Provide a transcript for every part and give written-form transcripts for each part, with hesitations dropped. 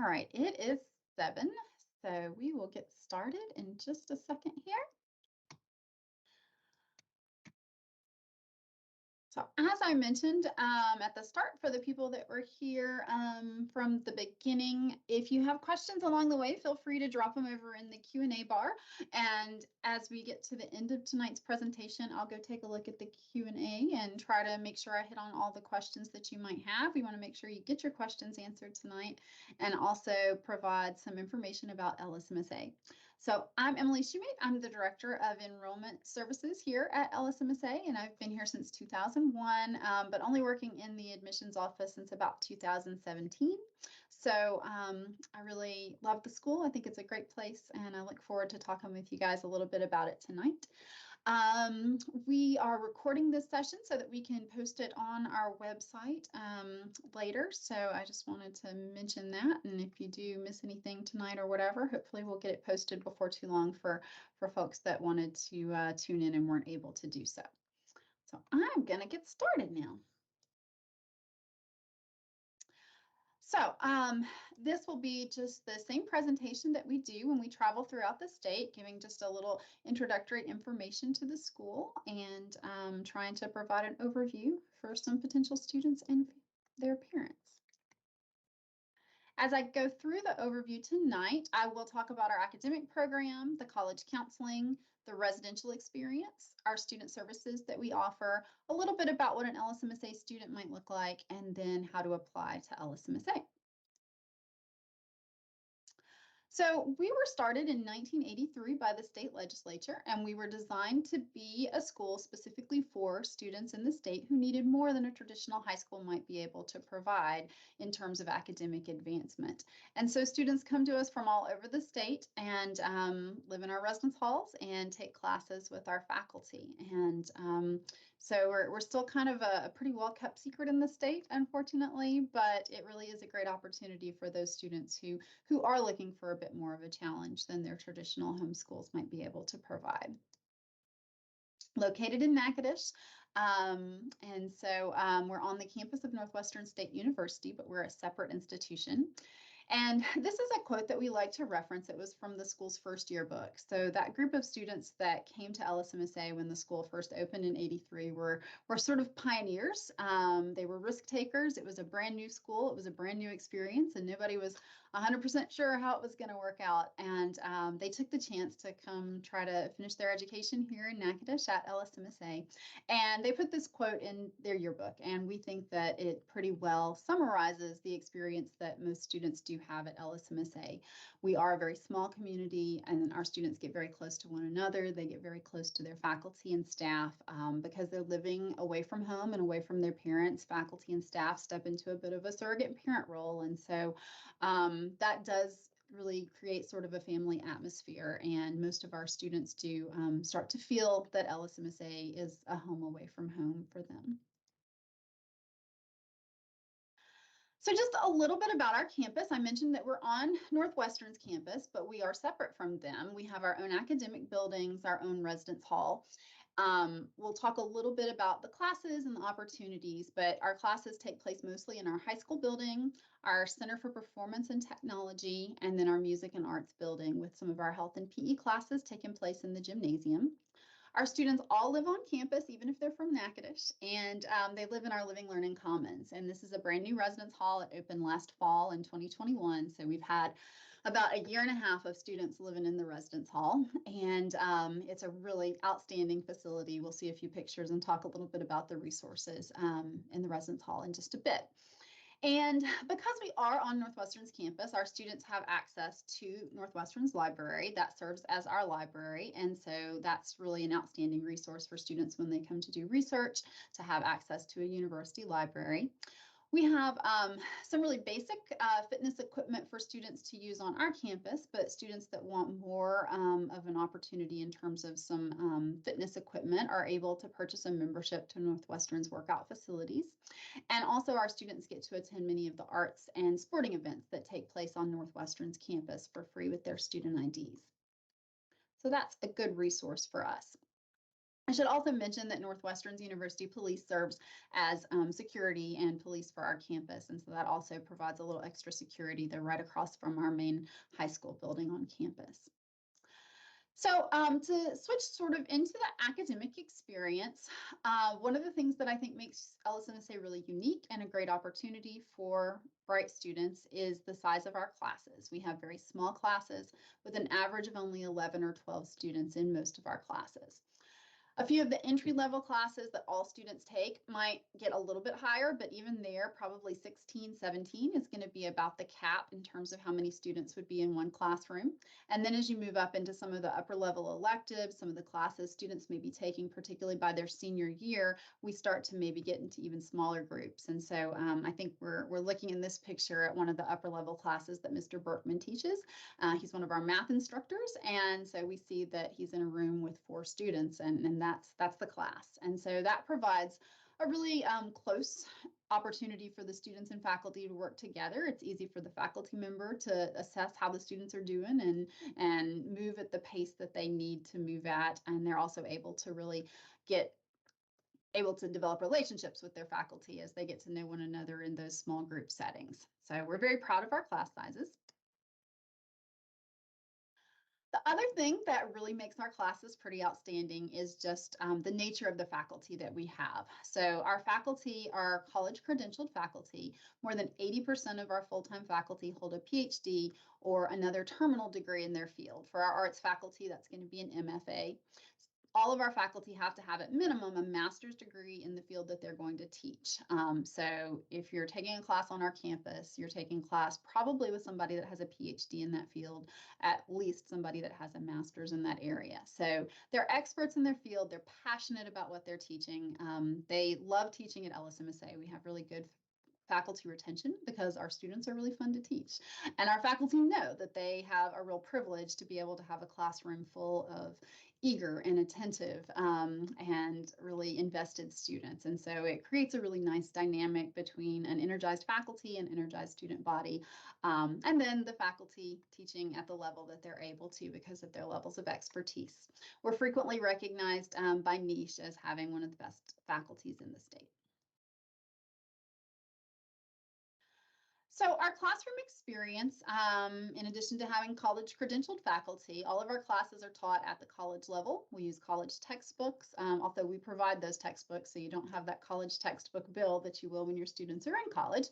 All right, it is 7, so we will get started in just a second here. So as I mentioned at the start, for the people that were here from the beginning, if you have questions along the way, feel free to drop them over in the Q&A bar. And as we get to the end of tonight's presentation, I'll go take a look at the Q&A and try to make sure I hit on all the questions that you might have. We want to make sure you get your questions answered tonight and also provide some information about LSMSA. So I'm Emily Shoemate. I'm the Director of Enrollment Services here at LSMSA, and I've been here since 2001, but only working in the admissions office since about 2017. So I really love the school. I think it's a great place, and I look forward to talking with you guys a little bit about it tonight. We are recording this session so that we can post it on our website later. So I just wanted to mention that. And if you do miss anything tonight or whatever, hopefully we'll get it posted before too long for folks that wanted to tune in and weren't able to do so. So I'm going to get started now. So this will be just the same presentation that we do when we travel throughout the state, giving just a little introductory information to the school and trying to provide an overview for some potential students and their parents. As I go through the overview tonight, I will talk about our academic program, the college counseling, the residential experience, our student services that we offer, a little bit about what an LSMSA student might look like, and then how to apply to LSMSA. So we were started in 1983 by the state legislature, and we were designed to be a school specifically for students in the state who needed more than a traditional high school might be able to provide in terms of academic advancement. And so students come to us from all over the state and live in our residence halls and take classes with our faculty. And so we're still kind of a pretty well-kept secret in the state, unfortunately, but it really is a great opportunity for those students who are looking for a bit more of a challenge than their traditional home schools might be able to provide. Located in Natchitoches, and so we're on the campus of Northwestern State University, but we're a separate institution. And this is a quote that we like to reference. It was from the school's first yearbook. So that group of students that came to LSMSA when the school first opened in '83 were sort of pioneers. They were risk takers. It was a brand new school. It was a brand new experience, and nobody was 100% sure how it was going to work out. And they took the chance to come try to finish their education here in Natchitoches at LSMSA. And they put this quote in their yearbook, and we think that it pretty well summarizes the experience that most students do have at LSMSA. We are a very small community, and our students get very close to one another. They get very close to their faculty and staff because they're living away from home and away from their parents. Faculty and staff step into a bit of a surrogate parent role, and so that does really create sort of a family atmosphere, and most of our students do start to feel that LSMSA is a home away from home for them. So just a little bit about our campus. I mentioned that we're on Northwestern's campus, but we are separate from them. We have our own academic buildings, our own residence hall. We'll talk a little bit about the classes and the opportunities, but our classes take place mostly in our high school building, our Center for Performance and Technology, and then our Music and Arts building, with some of our health and PE classes taking place in the gymnasium. Our students all live on campus, even if they're from Natchitoches, and they live in our Living Learning Commons. And this is a brand new residence hall. It opened last fall in 2021. So we've had about a year and a half of students living in the residence hall. And it's a really outstanding facility. We'll see a few pictures and talk a little bit about the resources in the residence hall in just a bit. And because we are on Northwestern's campus, our students have access to Northwestern's library that serves as our library. And so that's really an outstanding resource for students when they come to do research, to have access to a university library. We have some really basic fitness equipment for students to use on our campus, but students that want more of an opportunity in terms of some fitness equipment are able to purchase a membership to Northwestern's workout facilities. And also our students get to attend many of the arts and sporting events that take place on Northwestern's campus for free with their student IDs. So that's a good resource for us. I should also mention that Northwestern's University Police serves as security and police for our campus. And so that also provides a little extra security. They're right across from our main high school building on campus. So to switch sort of into the academic experience, one of the things that I think makes LSMSA really unique and a great opportunity for bright students is the size of our classes. We have very small classes with an average of only 11 or 12 students in most of our classes. A few of the entry-level classes that all students take might get a little bit higher, but even there, probably 16, 17 is going to be about the cap in terms of how many students would be in one classroom. And then as you move up into some of the upper-level electives, some of the classes students may be taking, particularly by their senior year, we start to maybe get into even smaller groups. And so I think we're looking in this picture at one of the upper-level classes that Mr. Berkman teaches. He's one of our math instructors, and so we see that he's in a room with 4 students, and that's the class. And so that provides a really close opportunity for the students and faculty to work together. It's easy for the faculty member to assess how the students are doing and move at the pace that they need to move at, and they're also able to really able to develop relationships with their faculty as they get to know one another in those small group settings. So we're very proud of our class sizes. The other thing that really makes our classes pretty outstanding is just the nature of the faculty that we have. So our faculty are college credentialed faculty. More than 80% of our full-time faculty hold a PhD or another terminal degree in their field. For our arts faculty, that's going to be an MFA. All of our faculty have to have at minimum a master's degree in the field that they're going to teach. So if you're taking a class on our campus, you're taking class probably with somebody that has a PhD in that field, at least somebody that has a master's in that area. So they're experts in their field. They're passionate about what they're teaching. They love teaching at LSMSA. We have really good faculty retention because our students are really fun to teach. And our faculty know that they have a real privilege to be able to have a classroom full of eager and attentive and really invested students. And so it creates a really nice dynamic between an energized faculty and energized student body. And then the faculty teaching at the level that they're able to because of their levels of expertise. We're frequently recognized by Niche as having one of the best faculties in the state. So our classroom experience, in addition to having college credentialed faculty, all of our classes are taught at the college level. We use college textbooks, although we provide those textbooks so you don't have that college textbook bill that you will when your students are in college.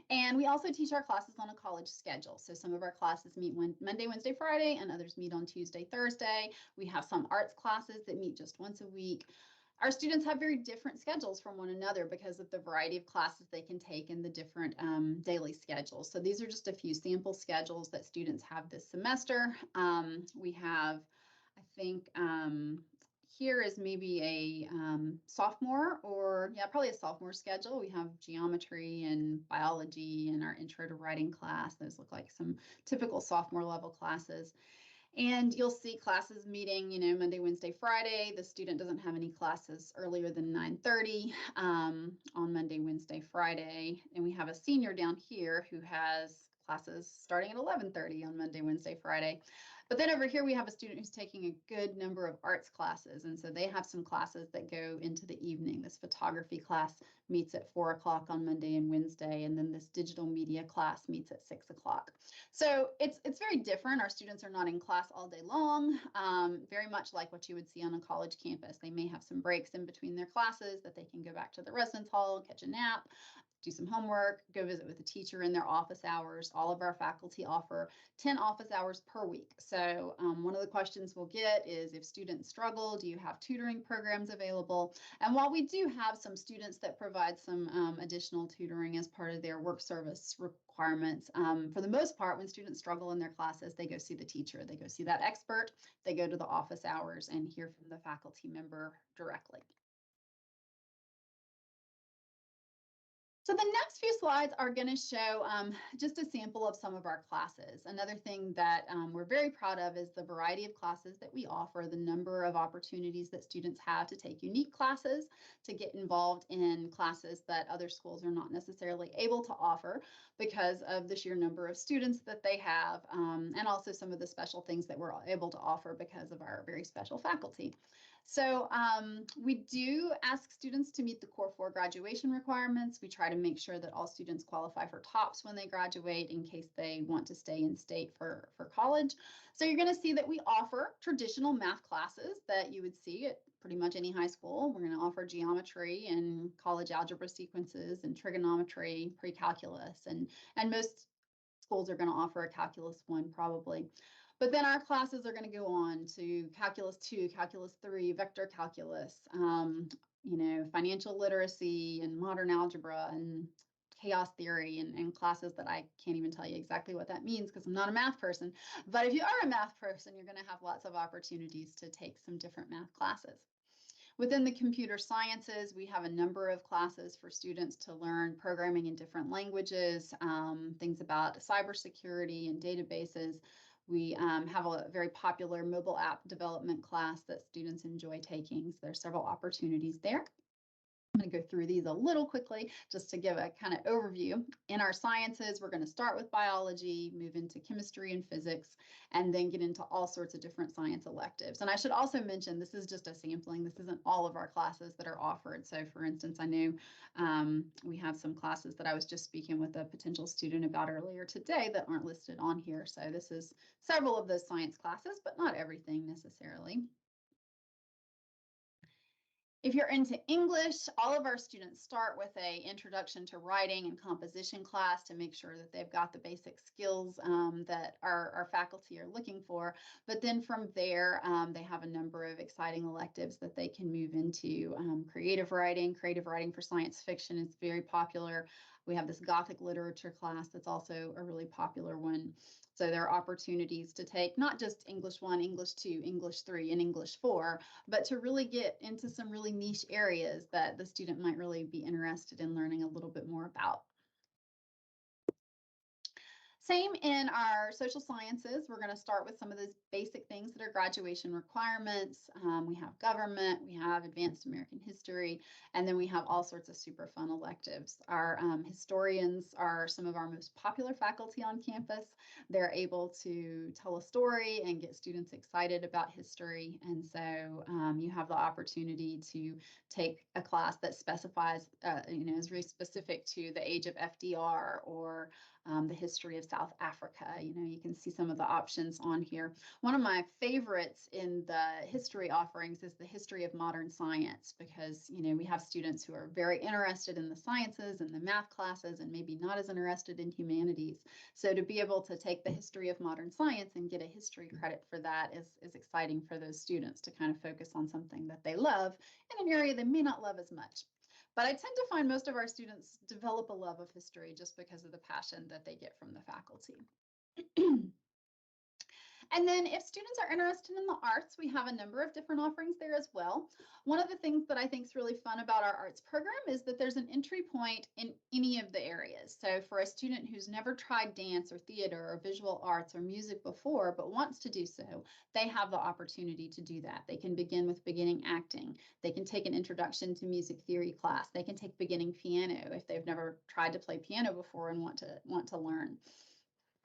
And we also teach our classes on a college schedule. So some of our classes meet Monday, Wednesday, Friday, and others meet on Tuesday, Thursday. We have some arts classes that meet just once a week. Our students have very different schedules from one another because of the variety of classes they can take and the different daily schedules. So these are just a few sample schedules that students have this semester. We have, I think, here is maybe a sophomore or, yeah, probably a sophomore schedule. We have geometry and biology in our intro to writing class. Those look like some typical sophomore level classes. And you'll see classes meeting, Monday, Wednesday, Friday. The student doesn't have any classes earlier than 9:30 on Monday, Wednesday, Friday. And we have a senior down here who has classes starting at 11:30 on Monday, Wednesday, Friday. But then over here, we have a student who's taking a good number of arts classes. And so they have some classes that go into the evening. This photography class meets at 4 o'clock on Monday and Wednesday. And then this digital media class meets at 6 o'clock. So it's very different. Our students are not in class all day long, very much like what you would see on a college campus. They may have some breaks in between their classes that they can go back to the residence hall, catch a nap, do some homework, go visit with a teacher in their office hours. All of our faculty offer 10 office hours per week. So one of the questions we'll get is, if students struggle, do you have tutoring programs available? And while we do have some students that provide some additional tutoring as part of their work service requirements, for the most part, when students struggle in their classes, they go see the teacher, they go see that expert, they go to the office hours and hear from the faculty member directly. So the next few slides are going to show just a sample of some of our classes. Another thing that we're very proud of is the variety of classes that we offer, the number of opportunities that students have to take unique classes, to get involved in classes that other schools are not necessarily able to offer because of the sheer number of students that they have, and also some of the special things that we're able to offer because of our very special faculty. So we do ask students to meet the Core 4 graduation requirements. We try to make sure that all students qualify for TOPS when they graduate in case they want to stay in state for college. So you're going to see that we offer traditional math classes that you would see at pretty much any high school. We're going to offer geometry and college algebra sequences and trigonometry, pre-calculus, and most schools are going to offer a Calculus 1 probably. But then our classes are going to go on to Calculus 2, Calculus 3, vector calculus, financial literacy and modern algebra and chaos theory and classes that I can't even tell you exactly what that means because I'm not a math person. But if you are a math person, you're going to have lots of opportunities to take some different math classes. Within the computer sciences, we have a number of classes for students to learn programming in different languages, things about cybersecurity and databases. We have a very popular mobile app development class that students enjoy taking. So there's several opportunities there. I'm going to go through these a little quickly just to give a kind of overview. In our sciences, we're going to start with biology, move into chemistry and physics, and then get into all sorts of different science electives. And I should also mention, this is just a sampling. This isn't all of our classes that are offered. So for instance, I know we have some classes that I was just speaking with a potential student about earlier today that aren't listed on here. So this is several of those science classes, but not everything necessarily. If you're into English, all of our students start with an introduction to writing and composition class to make sure that they've got the basic skills that our faculty are looking for. But then from there, they have a number of exciting electives that they can move into. Creative writing for science fiction is very popular. We have this Gothic literature class that's also a really popular one. So there are opportunities to take not just English 1, English 2, English 3, and English 4, but to really get into some really niche areas that the student might really be interested in learning a little bit more about. Same in our social sciences. We're going to start with some of those basic things that are graduation requirements. We have government, we have advanced American history, and then we have all sorts of super fun electives. Our historians are some of our most popular faculty on campus. They're able to tell a story and get students excited about history. And so you have the opportunity to take a class that specifies, is very specific to the age of FDR or the history of South Africa. You can see some of the options on here. One of my favorites in the history offerings is the history of modern science, because, we have students who are very interested in the sciences and the math classes and maybe not as interested in humanities. So to be able to take the history of modern science and get a history credit for that is exciting for those students to kind of focus on something that they love in an area they may not love as much. But I tend to find most of our students develop a love of history just because of the passion that they get from the faculty. And then if students are interested in the arts, we have a number of different offerings there as well. One of the things that I think is really fun about our arts program is that there's an entry point in any of the areas. So for a student who's never tried dance or theater or visual arts or music before, but wants to do so, they have the opportunity to do that. They can begin with beginning acting. They can take an introduction to music theory class. They can take beginning piano if they've never tried to play piano before and want to learn.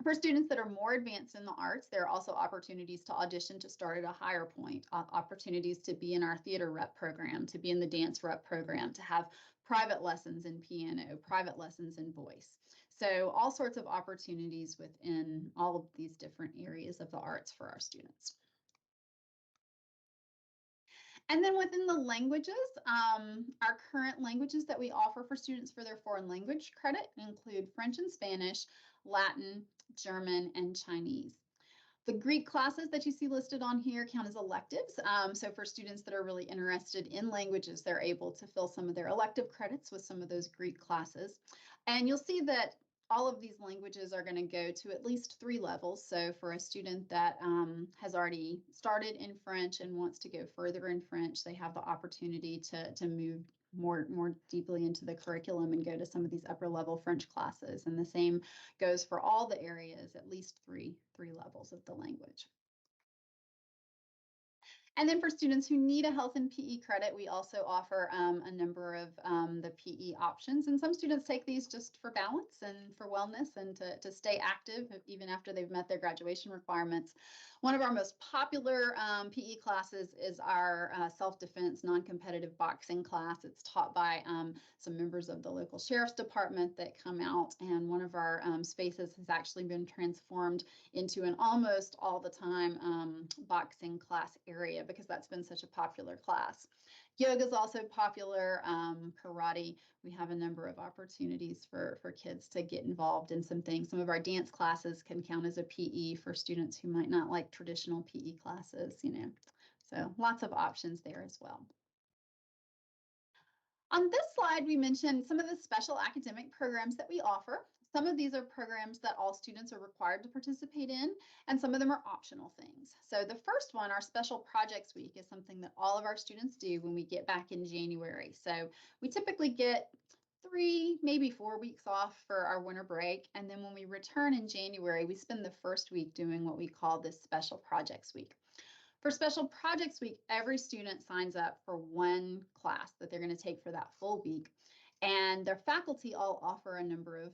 For students that are more advanced in the arts, there are also opportunities to audition to start at a higher point, opportunities to be in our theater rep program, to be in the dance rep program, to have private lessons in piano, private lessons in voice. So all sorts of opportunities within all of these different areas of the arts for our students. And then within the languages, our current languages that we offer for students for their foreign language credit include French and Spanish, Latin, German, and Chinese. The Greek classes that you see listed on here count as electives. So for students that are really interested in languages, they're able to fill some of their elective credits with some of those Greek classes. And you'll see that all of these languages are going to go to at least 3 levels. So for a student that has already started in French and wants to go further in French, they have the opportunity to move more deeply into the curriculum and go to some of these upper level French classes. And the same goes for all the areas, at least three levels of the language. And then for students who need a health and PE credit, we also offer a number of the PE options. And some students take these just for balance and for wellness and to stay active even after they've met their graduation requirements. One of our most popular PE classes is our self-defense non-competitive boxing class. It's taught by some members of the local sheriff's department that come out, and one of our spaces has actually been transformed into an almost all the time boxing class area because that's been such a popular class. Yoga is also popular, karate. We have a number of opportunities for kids to get involved in some things. Some of our dance classes can count as a PE for students who might not like traditional PE classes, So lots of options there as well. On this slide, we mentioned some of the special academic programs that we offer. Some of these are programs that all students are required to participate in, and some of them are optional things. So the first one, our Special Projects Week, is something that all of our students do when we get back in January. So we typically get 3, maybe 4 weeks off for our winter break. And then when we return in January, we spend the first week doing what we call this Special Projects Week. For Special Projects Week, every student signs up for one class that they're going to take for that full week. And their faculty all offer a number of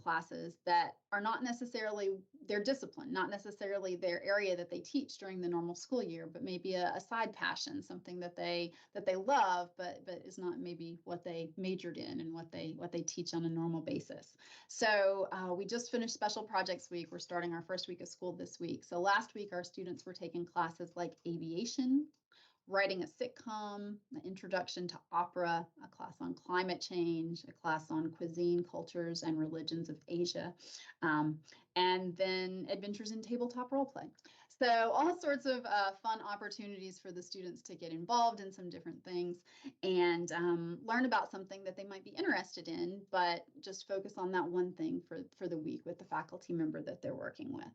classes that are not necessarily their discipline, not necessarily their area that they teach during the normal school year, but maybe a side passion, something that they love, but is not maybe what they majored in and what they teach on a normal basis. So we just finished Special Projects Week. We're starting our first week of school this week. So last week, our students were taking classes like aviation, writing a sitcom, an introduction to opera, a class on climate change, a class on cuisine, cultures, and religions of Asia, and then adventures in tabletop role play. So all sorts of fun opportunities for the students to get involved in some different things and learn about something that they might be interested in, but just focus on that one thing for the week with the faculty member that they're working with.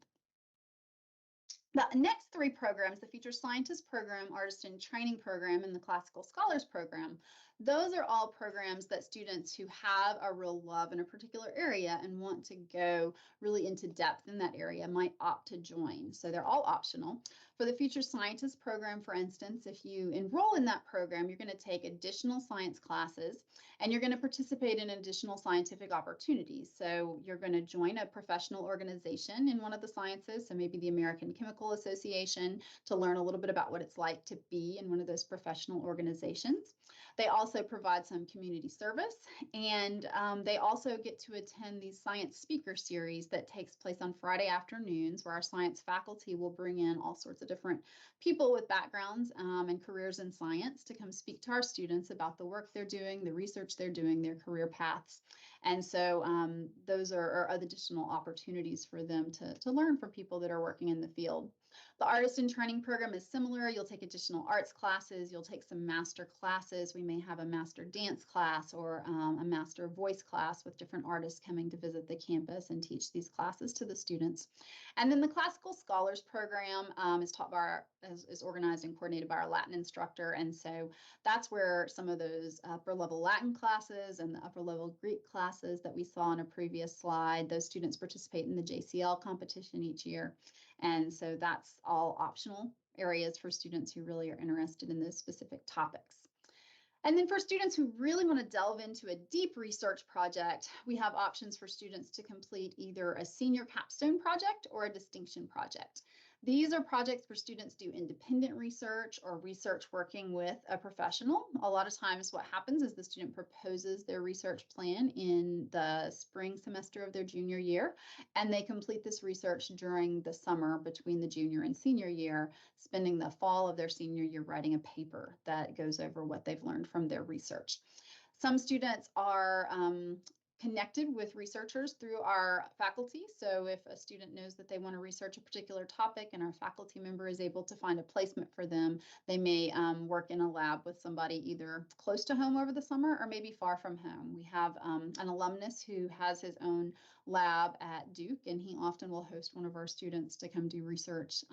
The next 3 programs, the Future Scientist Program, Artist in Training Program, and the Classical Scholars Program, those are all programs that students who have a real love in a particular area and want to go really into depth in that area might opt to join. So they're all optional. For the Future Scientist Program, for instance, if you enroll in that program, you're going to take additional science classes and you're going to participate in additional scientific opportunities. So you're going to join a professional organization in one of the sciences, so maybe the American Chemical Association, to learn a little bit about what it's like to be in one of those professional organizations. They also provide some community service, and they also get to attend these science speaker series that takes place on Friday afternoons, where our science faculty will bring in all sorts of different people with backgrounds and careers in science to come speak to our students about the work they're doing, the research they're doing, their career paths. And so those are additional opportunities for them to learn from people that are working in the field. The Artist in Training Program is similar. You'll take additional arts classes. You'll take some master classes. We may have a master dance class or a master voice class with different artists coming to visit the campus and teach these classes to the students. And then the Classical Scholars Program is taught by is organized and coordinated by our Latin instructor. And so that's where some of those upper level Latin classes and the upper level Greek classes that we saw on a previous slide, those students participate in the JCL competition each year. And so that's all optional areas for students who really are interested in those specific topics. And then for students who really want to delve into a deep research project, we have options for students to complete either a senior capstone project or a distinction project. These are projects where students do independent research or research working with a professional. A lot of times what happens is the student proposes their research plan in the spring semester of their junior year, and they complete this research during the summer between the junior and senior year, spending the fall of their senior year writing a paper that goes over what they've learned from their research. Some students are connected with researchers through our faculty. So if a student knows that they want to research a particular topic and our faculty member is able to find a placement for them, they may work in a lab with somebody either close to home over the summer or maybe far from home. We have an alumnus who has his own lab at Duke, and he often will host one of our students to come do research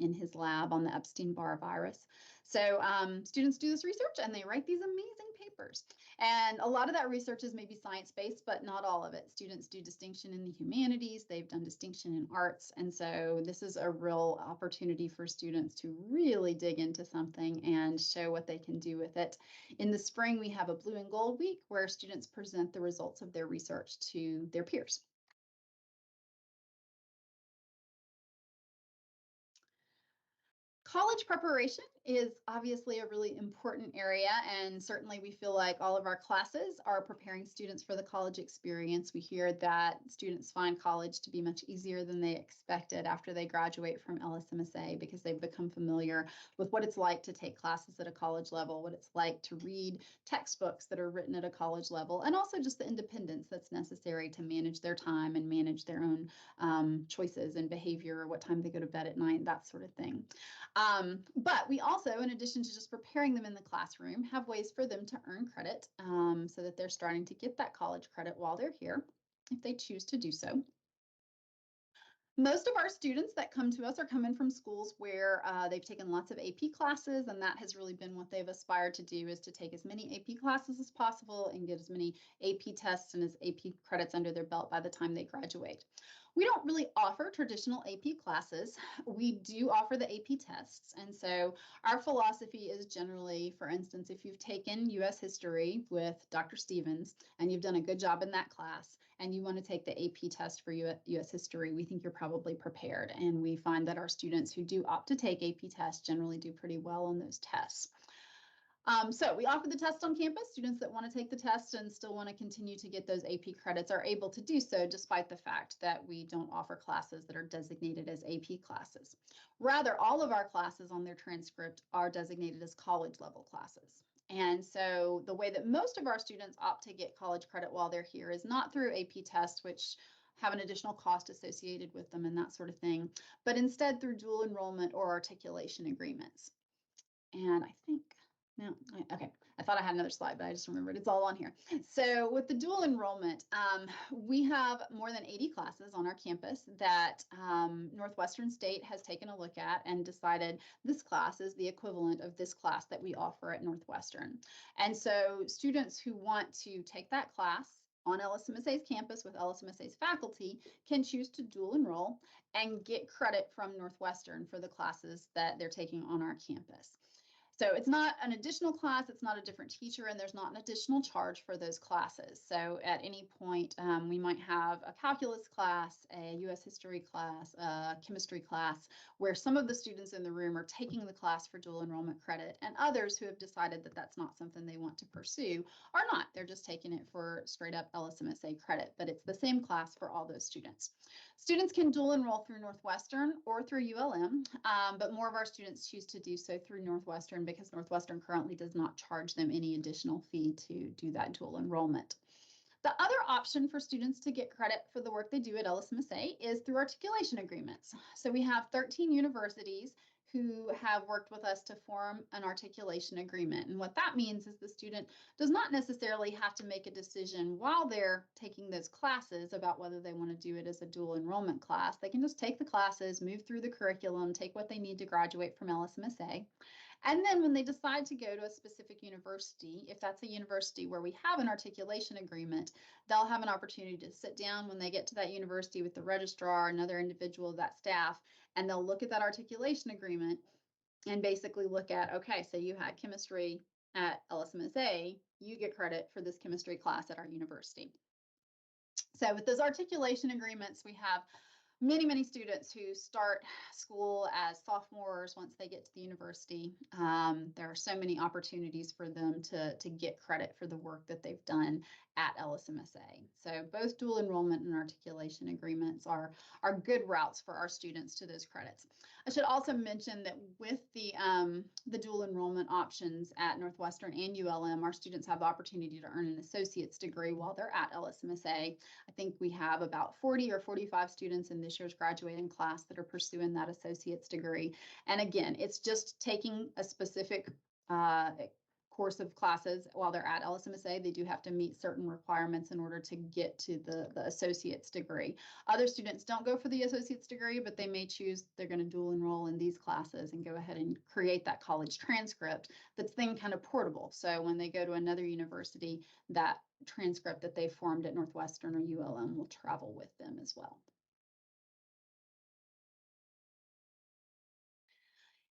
in his lab on the Epstein-Barr virus. So students do this research and they write these amazing papers. And a lot of that research is maybe science-based, but not all of it. Students do distinction in the humanities, they've done distinction in arts, and so this is a real opportunity for students to really dig into something and show what they can do with it. In the spring, we have a Blue and Gold Week where students present the results of their research to their peers. College preparation is obviously a really important area, and certainly we feel like all of our classes are preparing students for the college experience. We hear that students find college to be much easier than they expected after they graduate from LSMSA because they've become familiar with what it's like to take classes at a college level, what it's like to read textbooks that are written at a college level, and also just the independence that's necessary to manage their time and manage their own choices and behavior, what time they go to bed at night, that sort of thing. But we also, in addition to just preparing them in the classroom, have ways for them to earn credit so that they're starting to get that college credit while they're here, if they choose to do so. Most of our students that come to us are coming from schools where they've taken lots of AP classes, and that has really been what they've aspired to do, is to take as many AP classes as possible and get as many AP tests and as AP credits under their belt by the time they graduate. We don't really offer traditional AP classes. We do offer the AP tests. And so our philosophy is generally, for instance, if you've taken US history with Dr. Stevens and you've done a good job in that class, and you want to take the AP test for US history, we think you're probably prepared. And we find that our students who do opt to take AP tests generally do pretty well on those tests. So we offer the test on campus. Students that want to take the test and still want to continue to get those AP credits are able to do so, despite the fact that we don't offer classes that are designated as AP classes. Rather, all of our classes on their transcript are designated as college level classes. And so the way that most of our students opt to get college credit while they're here is not through AP tests, which have an additional cost associated with them and that sort of thing, but instead through dual enrollment or articulation agreements. And I think, no, okay, I thought I had another slide, but I just remembered it's all on here. So with the dual enrollment, we have more than 80 classes on our campus that Northwestern State has taken a look at and decided this class is the equivalent of this class that we offer at Northwestern. And so students who want to take that class on LSMSA's campus with LSMSA's faculty can choose to dual enroll and get credit from Northwestern for the classes that they're taking on our campus. So it's not an additional class, it's not a different teacher, and there's not an additional charge for those classes. So at any point, we might have a calculus class, a US history class, a chemistry class, where some of the students in the room are taking the class for dual enrollment credit, and others who have decided that that's not something they want to pursue are not. They're just taking it for straight up LSMSA credit, but it's the same class for all those students. Students can dual enroll through Northwestern or through ULM, but more of our students choose to do so through Northwestern because Northwestern currently does not charge them any additional fee to do that dual enrollment. The other option for students to get credit for the work they do at LSMSA is through articulation agreements. So we have 13 universities who have worked with us to form an articulation agreement. And what that means is the student does not necessarily have to make a decision while they're taking those classes about whether they want to do it as a dual enrollment class. They can just take the classes, move through the curriculum, take what they need to graduate from LSMSA. And then when they decide to go to a specific university, if that's a university where we have an articulation agreement, they'll have an opportunity to sit down when they get to that university with the registrar, another individual of that staff, and they'll look at that articulation agreement and basically look at, okay, so you had chemistry at LSMSA, you get credit for this chemistry class at our university. So with those articulation agreements, we have many students who start school as sophomores once they get to the university. There are so many opportunities for them to get credit for the work that they've done at LSMSA. So both dual enrollment and articulation agreements are good routes for our students to those credits. I should also mention that with the dual enrollment options at Northwestern and ULM, our students have the opportunity to earn an associate's degree while they're at LSMSA. I think we have about 40 or 45 students in this year's graduating class that are pursuing that associate's degree. And again, it's just taking a specific course of classes while they're at LSMSA. They do have to meet certain requirements in order to get to the associate's degree. Other students don't go for the associate's degree, but they may choose they're going to dual enroll in these classes and go ahead and create that college transcript that's then kind of portable. So when they go to another university, that transcript that they formed at Northwestern or ULM will travel with them as well.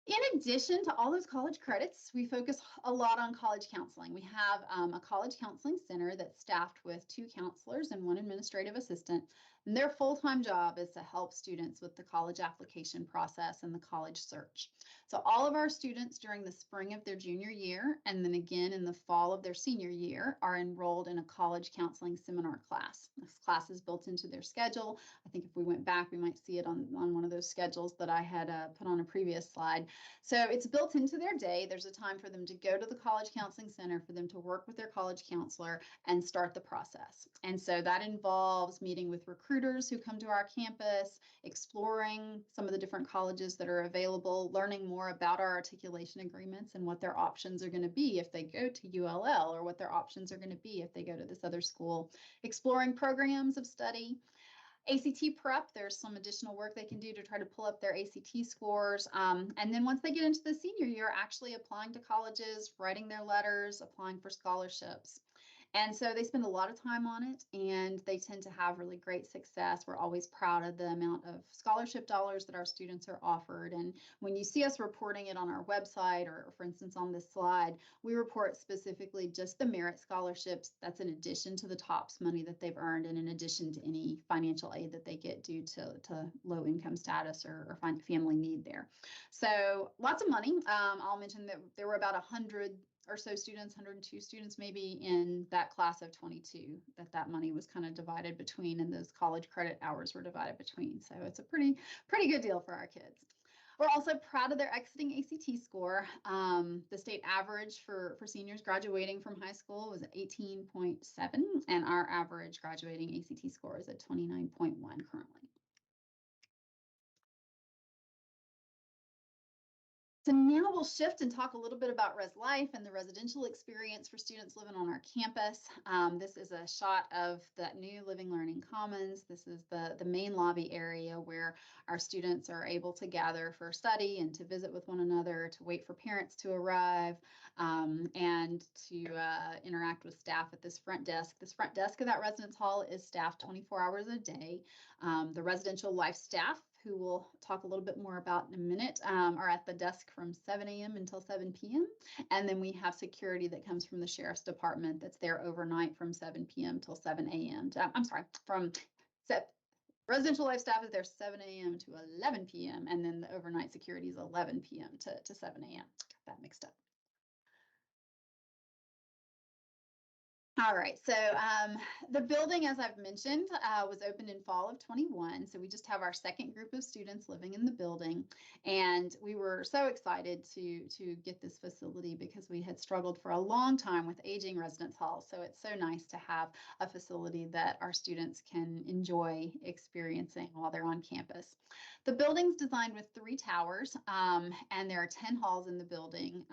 In addition to all those college credits, we focus a lot on college counseling. We have a college counseling center that's staffed with 2 counselors and 1 administrative assistant. And their full-time job is to help students with the college application process and the college search. So all of our students during the spring of their junior year and then again in the fall of their senior year are enrolled in a college counseling seminar class. This class is built into their schedule. I think if we went back, we might see it on one of those schedules that I had put on a previous slide. So it's built into their day. There's a time for them to go to the college counseling center, for them to work with their college counselor and start the process. And so that involves meeting with recruiters who come to our campus, exploring some of the different colleges that are available, learning more about our articulation agreements and what their options are going to be if they go to ULL, or what their options are going to be if they go to this other school, exploring programs of study. ACT prep, there's some additional work they can do to try to pull up their ACT scores. And then once they get into the senior year, actually applying to colleges, writing their letters, applying for scholarships. And so they spend a lot of time on it, and they tend to have really great success. We're always proud of the amount of scholarship dollars that our students are offered. And when you see us reporting it on our website, or for instance on this slide, we report specifically just the merit scholarships. That's in addition to the TOPS money that they've earned, and in addition to any financial aid that they get due to low income status or family need there. So lots of money. I'll mention that there were about 100 or so students, 102 students maybe in that class of 22, that money was kind of divided between, and those college credit hours were divided between. So it's a pretty good deal for our kids. We're also proud of their exiting ACT score. The state average for seniors graduating from high school was 18.7, and our average graduating ACT score is at 29.1 currently. So now we'll shift and talk a little bit about Res Life and the residential experience for students living on our campus. This is a shot of that new Living Learning Commons. This is the main lobby area where our students are able to gather for study and to visit with one another, to wait for parents to arrive, and to interact with staff at this front desk. This front desk of that residence hall is staffed 24 hours a day. The residential life staff, who we'll talk a little bit more about in a minute, are at the desk from 7 a.m. until 7 p.m. And then we have security that comes from the Sheriff's Department that's there overnight from 7 p.m. till 7 a.m. I'm sorry, residential life staff is there 7 a.m. to 11 p.m. And then the overnight security is 11 p.m. to 7 a.m. Got that mixed up. All right, so the building, as I've mentioned, was opened in fall of 21. So we just have our second group of students living in the building. And we were so excited to get this facility because we had struggled for a long time with aging residence halls. So it's so nice to have a facility that our students can enjoy experiencing while they're on campus. The building's designed with 3 towers, and there are 10 halls in the building.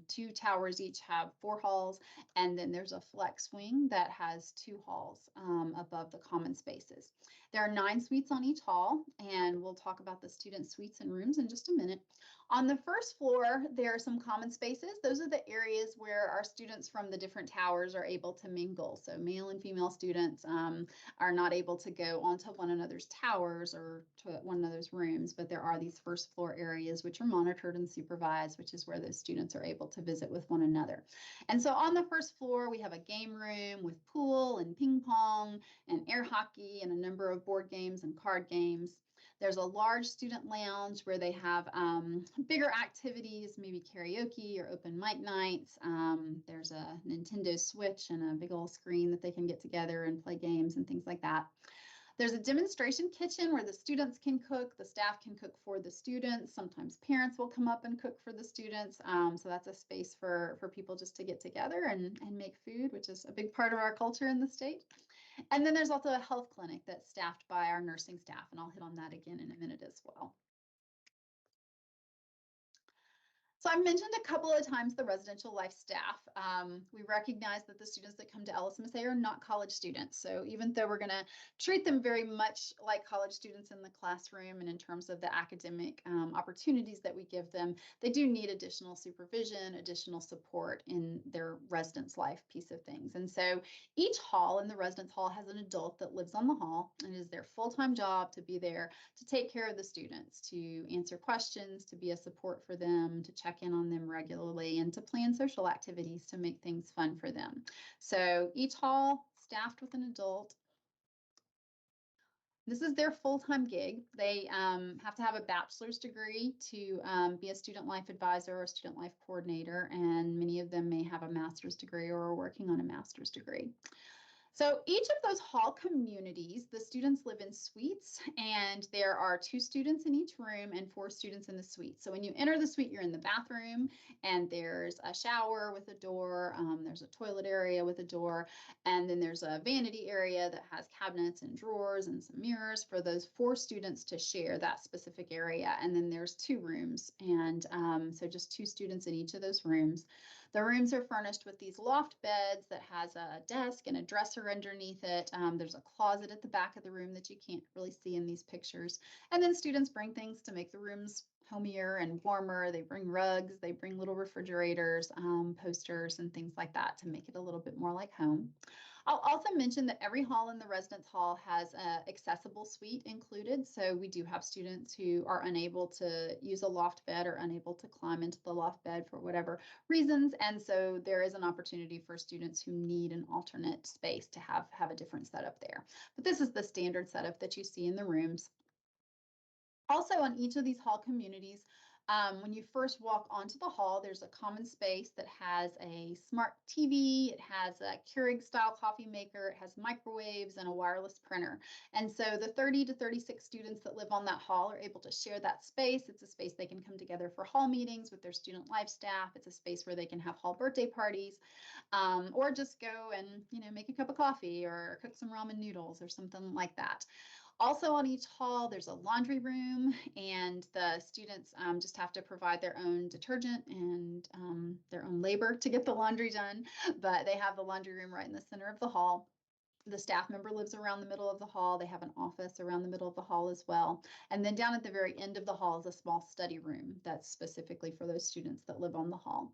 2 towers each have 4 halls, and then there's a flex wing that has 2 halls above the common spaces. There are 9 suites on each hall, and we'll talk about the student suites and rooms in just a minute. On the first floor, there are some common spaces. Those are the areas where our students from the different towers are able to mingle. So male and female students are not able to go onto one another's towers or to one another's rooms, but there are these first floor areas which are monitored and supervised, which is where those students are able to visit with one another. And so on the first floor, we have a game room with pool and ping pong and air hockey and a number of board games and card games. There's a large student lounge where they have bigger activities, maybe karaoke or open mic nights. There's a Nintendo Switch and a big old screen that they can get together and play games and things like that. There's a demonstration kitchen where the students can cook, the staff can cook for the students. Sometimes parents will come up and cook for the students. So that's a space for people just to get together and make food, which is a big part of our culture in the state. And then there's also a health clinic that's staffed by our nursing staff, and I'll hit on that again in a minute as well. So I mentioned a couple of times the residential life staff. We recognize that the students that come to LSMSA are not college students. So even though we're going to treat them very much like college students in the classroom and in terms of the academic opportunities that we give them, they do need additional supervision, additional support in their residence life piece of things. And so each hall in the residence hall has an adult that lives on the hall, and it is their full-time job to be there to take care of the students, to answer questions, to be a support for them, to check in on them regularly, and to plan social activities to make things fun for them. So each hall staffed with an adult. This is their full-time gig. They have to have a bachelor's degree to be a student life advisor or student life coordinator, and many of them may have a master's degree or are working on a master's degree. So each of those hall communities, the students live in suites, and there are 2 students in each room and 4 students in the suite. So when you enter the suite, you're in the bathroom, and there's a shower with a door, there's a toilet area with a door, and then there's a vanity area that has cabinets and drawers and some mirrors for those 4 students to share that specific area. And then there's 2 rooms, and so just 2 students in each of those rooms. The rooms are furnished with these loft beds that has a desk and a dresser underneath it. There's a closet at the back of the room that you can't really see in these pictures. And then students bring things to make the rooms homier and warmer. They bring rugs, they bring little refrigerators, posters, and things like that to make it a little bit more like home. I'll also mention that every hall in the residence hall has an accessible suite included. So we do have students who are unable to use a loft bed or unable to climb into the loft bed for whatever reasons. And so there is an opportunity for students who need an alternate space to have a different setup there. But this is the standard setup that you see in the rooms. Also, on each of these hall communities, when you first walk onto the hall, there's a common space that has a smart TV, it has a Keurig style coffee maker, it has microwaves and a wireless printer. And so the 30 to 36 students that live on that hall are able to share that space. It's a space they can come together for hall meetings with their student life staff. It's a space where they can have hall birthday parties, or just go and make a cup of coffee or cook some ramen noodles or something like that. Also on each hall, there's a laundry room, and the students just have to provide their own detergent and their own labor to get the laundry done, but they have the laundry room right in the center of the hall. The staff member lives around the middle of the hall. They have an office around the middle of the hall as well. And then down at the very end of the hall is a small study room that's specifically for those students that live on the hall.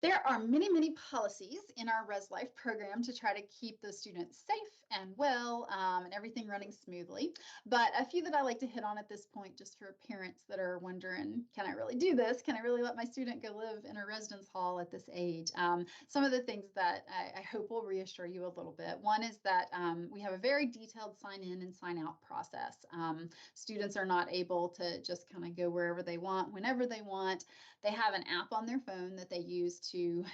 There are many, many policies in our Res Life program to try to keep the students safe and well, and everything running smoothly. But a few that I like to hit on at this point, just for parents that are wondering, can I really do this? Can I really let my student go live in a residence hall at this age? Some of the things that I hope will reassure you a little bit. One is that we have a very detailed sign in and sign out process. Students are not able to just kind of go wherever they want, whenever they want. They have an app on their phone that they use to,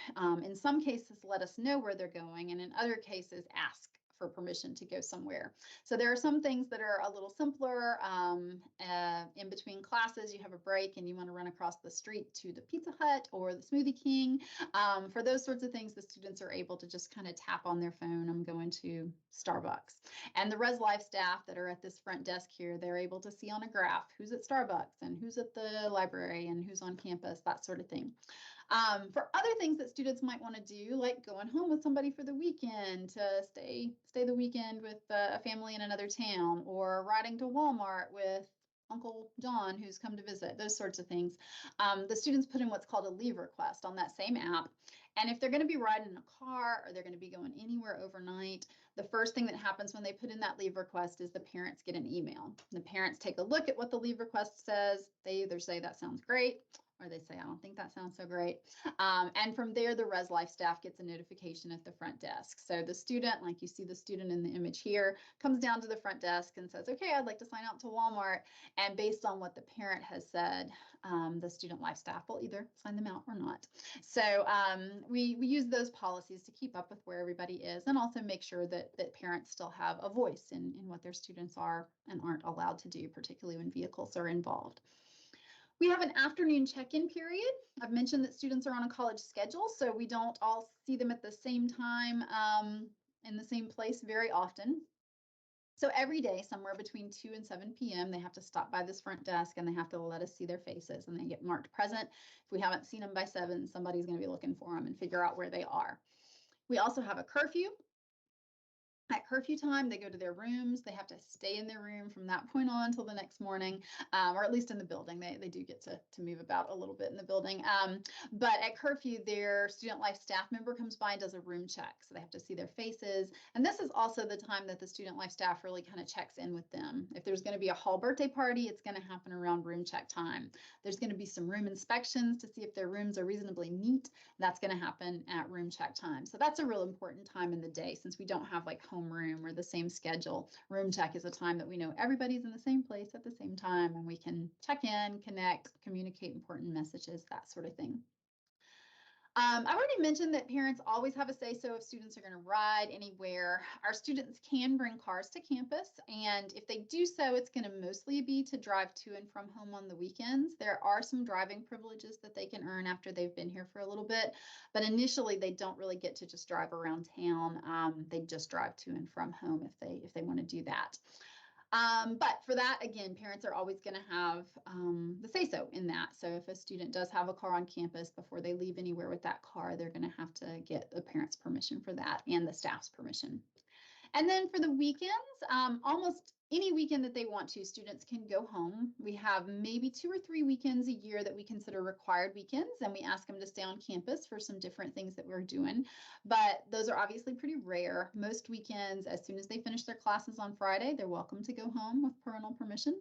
in some cases, let us know where they're going, and in other cases, ask for permission to go somewhere. So there are some things that are a little simpler. In between classes, you have a break and you want to run across the street to the Pizza Hut or the Smoothie King. For those sorts of things, the students are able to just kind of tap on their phone, I'm going to Starbucks. And the Res Life staff that are at this front desk here, they're able to see on a graph who's at Starbucks and who's at the library and who's on campus, that sort of thing. For other things that students might want to do, like going home with somebody for the weekend to stay the weekend with a family in another town, or riding to Walmart with Uncle John who's come to visit, those sorts of things. The students put in what's called a leave request on that same app. And if they're going to be riding in a car or they're going to be going anywhere overnight, the first thing that happens when they put in that leave request is the parents get an email. The parents take a look at what the leave request says. They either say that sounds great, or they say, I don't think that sounds so great. And from there, the Res Life staff gets a notification at the front desk. So the student, like you see the student in the image here, comes down to the front desk and says, okay, I'd like to sign out to Walmart. And based on what the parent has said, the student life staff will either sign them out or not. So we use those policies to keep up with where everybody is, and also make sure that parents still have a voice in what their students are and aren't allowed to do, particularly when vehicles are involved. We have an afternoon check-in period. I've mentioned that students are on a college schedule, so we don't all see them at the same time in the same place very often. So every day, somewhere between 2 and 7 p.m., they have to stop by this front desk and they have to let us see their faces and they get marked present. If we haven't seen them by 7, somebody's going to be looking for them and figure out where they are. We also have a curfew. At curfew time, they go to their rooms. They have to stay in their room from that point on till the next morning, or at least in the building. They do get to move about a little bit in the building. But at curfew, their student life staff member comes by and does a room check. So they have to see their faces. And this is also the time that the student life staff really kind of checks in with them. If there's going to be a hall birthday party, it's going to happen around room check time. There's going to be some room inspections to see if their rooms are reasonably neat. That's going to happen at room check time. So that's a real important time in the day since we don't have like homeroom or the same schedule. Room check is a time that we know everybody's in the same place at the same time and we can check in, connect, communicate important messages, that sort of thing. I've already mentioned that parents always have a say-so if students are going to ride anywhere. Our students can bring cars to campus, and if they do so, it's going to mostly be to drive to and from home on the weekends. There are some driving privileges that they can earn after they've been here for a little bit, but initially they don't really get to just drive around town. They just drive to and from home if they want to do that. But for that, again, parents are always going to have the say-so in that. So if a student does have a car on campus, before they leave anywhere with that car, they're going to have to get the parents' permission for that and the staff's permission. And then for the weekends, almost any weekend that they want to, students can go home. We have maybe 2 or 3 weekends a year that we consider required weekends, and we ask them to stay on campus for some different things that we're doing. But those are obviously pretty rare. Most weekends, as soon as they finish their classes on Friday, they're welcome to go home with parental permission.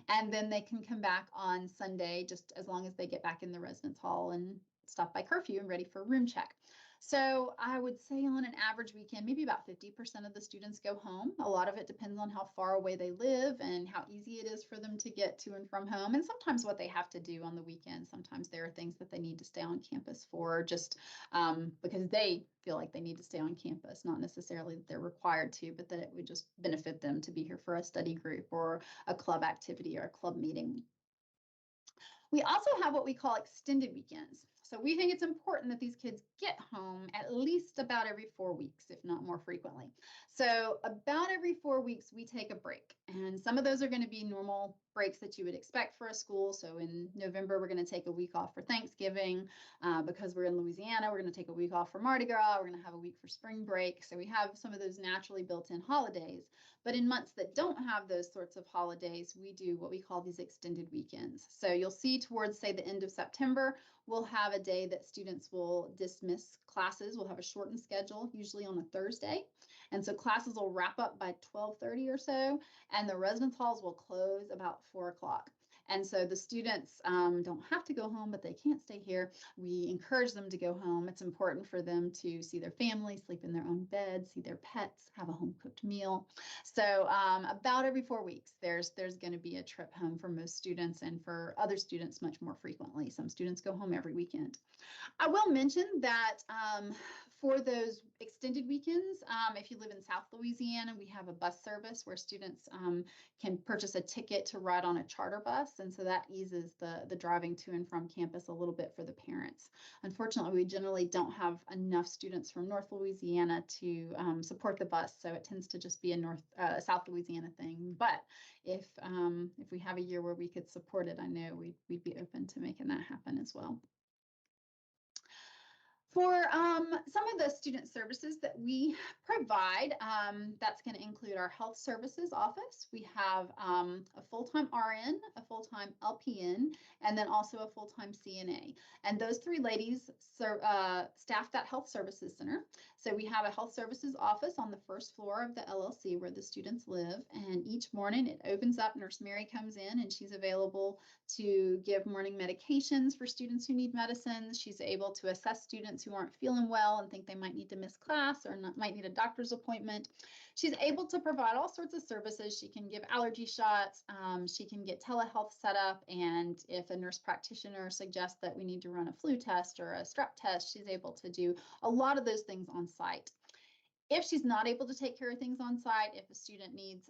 And then they can come back on Sunday, just as long as they get back in the residence hall and stop by curfew and ready for room check. So I would say on an average weekend, maybe about 50% of the students go home. A lot of it depends on how far away they live and how easy it is for them to get to and from home. And sometimes what they have to do on the weekend. Sometimes there are things that they need to stay on campus for just because they feel like they need to stay on campus, not necessarily that they're required to, but that it would just benefit them to be here for a study group or a club activity or a club meeting. We also have what we call extended weekends. So we think it's important that these kids get home at least about every 4 weeks, if not more frequently. So about every 4 weeks, we take a break. And some of those are going to be normal breaks that you would expect for a school. So in November, we're going to take a week off for Thanksgiving. Because we're in Louisiana, we're going to take a week off for Mardi Gras. We're going to have a week for spring break. So we have some of those naturally built-in holidays. But in months that don't have those sorts of holidays, we do what we call these extended weekends. So you'll see towards, say, the end of September, we'll have a day that students will dismiss classes. We'll have a shortened schedule, usually on a Thursday. And so classes will wrap up by 12:30 or so, and the residence halls will close about 4 o'clock. And so the students don't have to go home, but they can't stay here. We encourage them to go home. It's important for them to see their family, sleep in their own bed, see their pets, have a home cooked meal. So about every 4 weeks, there's going to be a trip home for most students, and for other students much more frequently. Some students go home every weekend. I will mention that for those extended weekends, if you live in South Louisiana, we have a bus service where students can purchase a ticket to ride on a charter bus. And so that eases the driving to and from campus a little bit for the parents. Unfortunately, we generally don't have enough students from North Louisiana to support the bus. So it tends to just be a South Louisiana thing. But if we have a year where we could support it, I know we'd be open to making that happen as well. For some of the student services that we provide, that's going to include our health services office. We have a full-time RN, a full-time LPN, and then also a full-time CNA. And those 3 ladies staff that health services center. So we have a health services office on the first floor of the LLC where the students live. And each morning it opens up, Nurse Mary comes in and she's available to give morning medications for students who need medicines. She's able to assess students who aren't feeling well and think they might need to miss class or might need a doctor's appointment. She's able to provide all sorts of services. She can give allergy shots. She can get telehealth set up. And if a nurse practitioner suggests that we need to run a flu test or a strep test, she's able to do a lot of those things on site. If she's not able to take care of things on site, if a student needs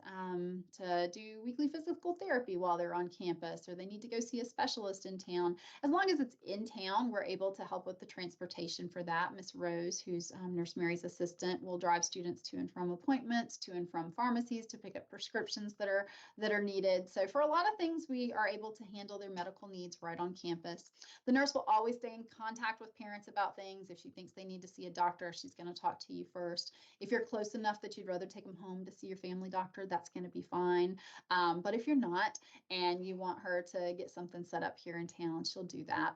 to do weekly physical therapy while they're on campus, or they need to go see a specialist in town, as long as it's in town, we're able to help with the transportation for that. Miss Rose, who's Nurse Mary's assistant, will drive students to and from appointments, to and from pharmacies to pick up prescriptions that are needed. So for a lot of things, we are able to handle their medical needs right on campus. The nurse will always stay in contact with parents about things. If she thinks they need to see a doctor, she's going to talk to you first. If you're close enough that you'd rather take them home to see your family doctor, that's going to be fine. But if you're not and you want her to get something set up here in town, she'll do that.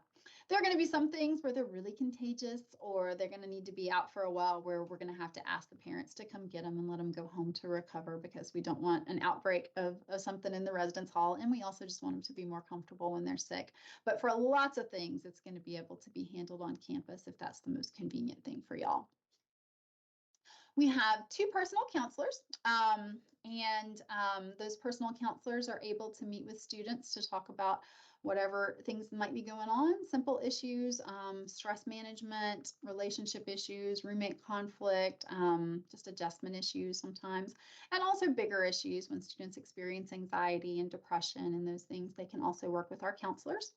There are going to be some things where they're really contagious, or they're going to need to be out for a while, where we're going to have to ask the parents to come get them and let them go home to recover, because we don't want an outbreak of something in the residence hall. And we also just want them to be more comfortable when they're sick. But for lots of things, it's going to be able to be handled on campus if that's the most convenient thing for y'all. We have 2 personal counselors, and those personal counselors are able to meet with students to talk about whatever things might be going on, simple issues, stress management, relationship issues, roommate conflict, just adjustment issues sometimes, and also bigger issues when students experience anxiety and depression and those things. They can also work with our counselors.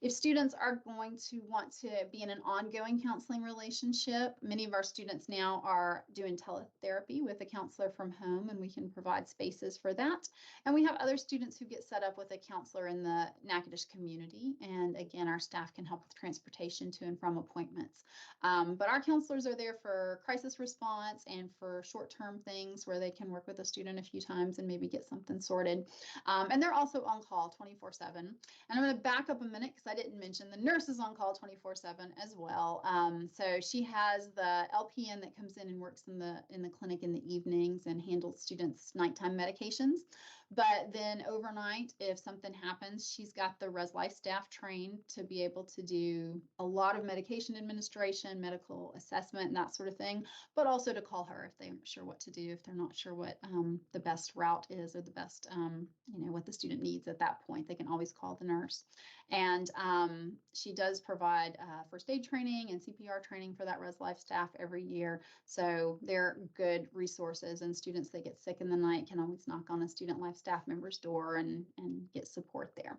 If students are going to want to be in an ongoing counseling relationship, many of our students now are doing teletherapy with a counselor from home, and we can provide spaces for that. And we have other students who get set up with a counselor in the Natchitoches community. And again, our staff can help with transportation to and from appointments. But our counselors are there for crisis response and for short-term things where they can work with a student a few times and maybe get something sorted. And they're also on call 24/7. And I'm going to back up a minute because I didn't mention the nurse is on call 24/7 as well. So she has the LPN that comes in and works in the clinic in the evenings and handles students' nighttime medications. But then overnight, if something happens, she's got the Res Life staff trained to be able to do a lot of medication administration, medical assessment, and that sort of thing, but also to call her if they aren't sure what to do, if they're not sure what the best route is, or the best, what the student needs at that point. They can always call the nurse. And she does provide first aid training and CPR training for that Res Life staff every year. So they're good resources, and students that get sick in the night can always knock on a Student Life staff member's door and get support there.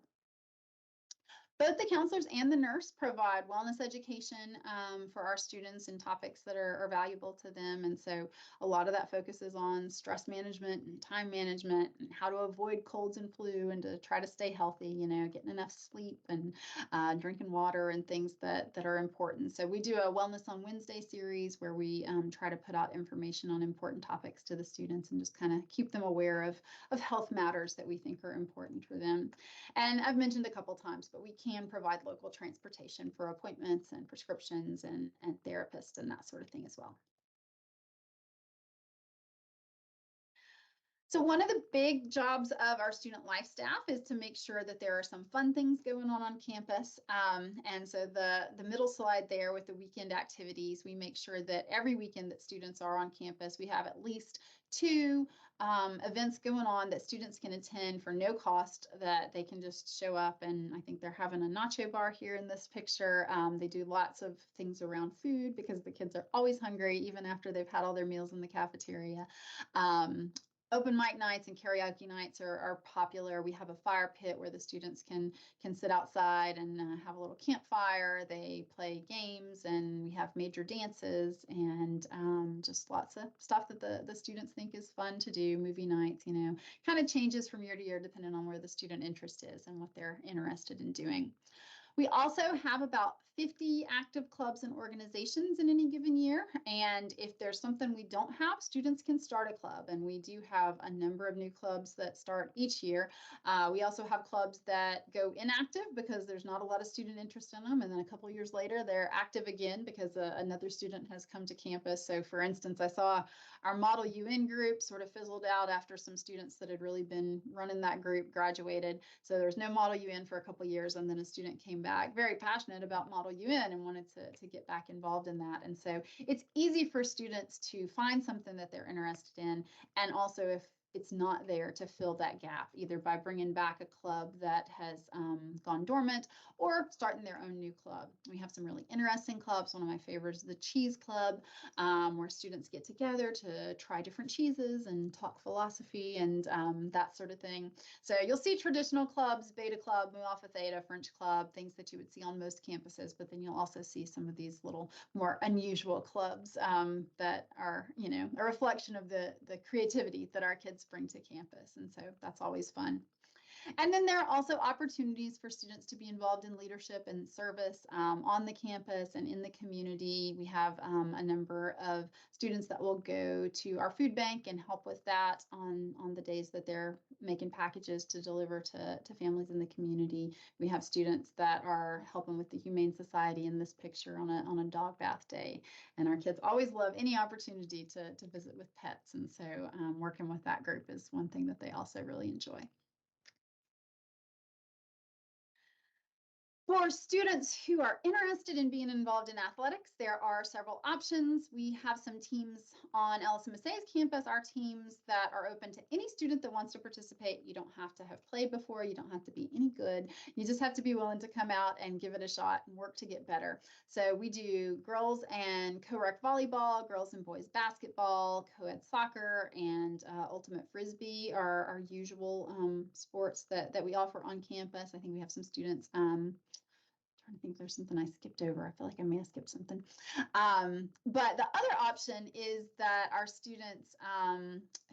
Both the counselors and the nurse provide wellness education for our students and topics that are valuable to them. And so a lot of that focuses on stress management and time management and how to avoid colds and flu and to try to stay healthy, getting enough sleep and drinking water and things that are important. So we do a Wellness on Wednesday series where we try to put out information on important topics to the students and just kind of keep them aware of health matters that we think are important for them. And I've mentioned a couple times, but we can provide local transportation for appointments and prescriptions and therapists and that sort of thing as well. So one of the big jobs of our Student Life staff is to make sure that there are some fun things going on campus. And so the middle slide there with the weekend activities, we make sure that every weekend that students are on campus, we have at least 2 events going on that students can attend for no cost, that they can just show up. And I think they're having a nacho bar here in this picture. They do lots of things around food because the kids are always hungry, even after they've had all their meals in the cafeteria. Open mic nights and karaoke nights are popular. We have a fire pit where the students can sit outside and have a little campfire. They play games, and we have major dances and just lots of stuff that the students think is fun to do. Movie nights, kind of changes from year to year depending on where the student interest is and what they're interested in doing. We also have about 50 active clubs and organizations in any given year. And if there's something we don't have, students can start a club. And we do have a number of new clubs that start each year. We also have clubs that go inactive because there's not a lot of student interest in them. And then a couple years later, they're active again because another student has come to campus. So for instance, I saw our Model UN group sort of fizzled out after some students that had really been running that group graduated. So there was no Model UN for a couple years. And then a student came back very passionate about Model UN and wanted to get back involved in that. And so it's easy for students to find something that they're interested in. And also, if it's not there to fill that gap, either by bringing back a club that has gone dormant or starting their own new club. We have some really interesting clubs. One of my favorites is the Cheese Club, where students get together to try different cheeses and talk philosophy and that sort of thing. So you'll see traditional clubs, Beta Club, Mu Alpha Theta, French Club, things that you would see on most campuses, but then you'll also see some of these little more unusual clubs that are, you know, a reflection of the creativity that our kids bring to campus. And so that's always fun. And then there are also opportunities for students to be involved in leadership and service on the campus and in the community. We have a number of students that will go to our food bank and help with that on the days that they're making packages to deliver to families in the community. We have students that are helping with the Humane Society in this picture on a dog bath day. And our kids always love any opportunity to visit with pets. And so working with that group is one thing that they also really enjoy. For students who are interested in being involved in athletics, there are several options. We have some teams on LSMSA's campus, our teams that are open to any student that wants to participate. You don't have to have played before. You don't have to be any good. You just have to be willing to come out and give it a shot and work to get better. So we do girls and co-rec volleyball, girls and boys basketball, co-ed soccer, and ultimate frisbee are our usual sports that we offer on campus. I think we have some students trying to think if there's something I skipped over. I feel like I may have skipped something. But the other option is that our students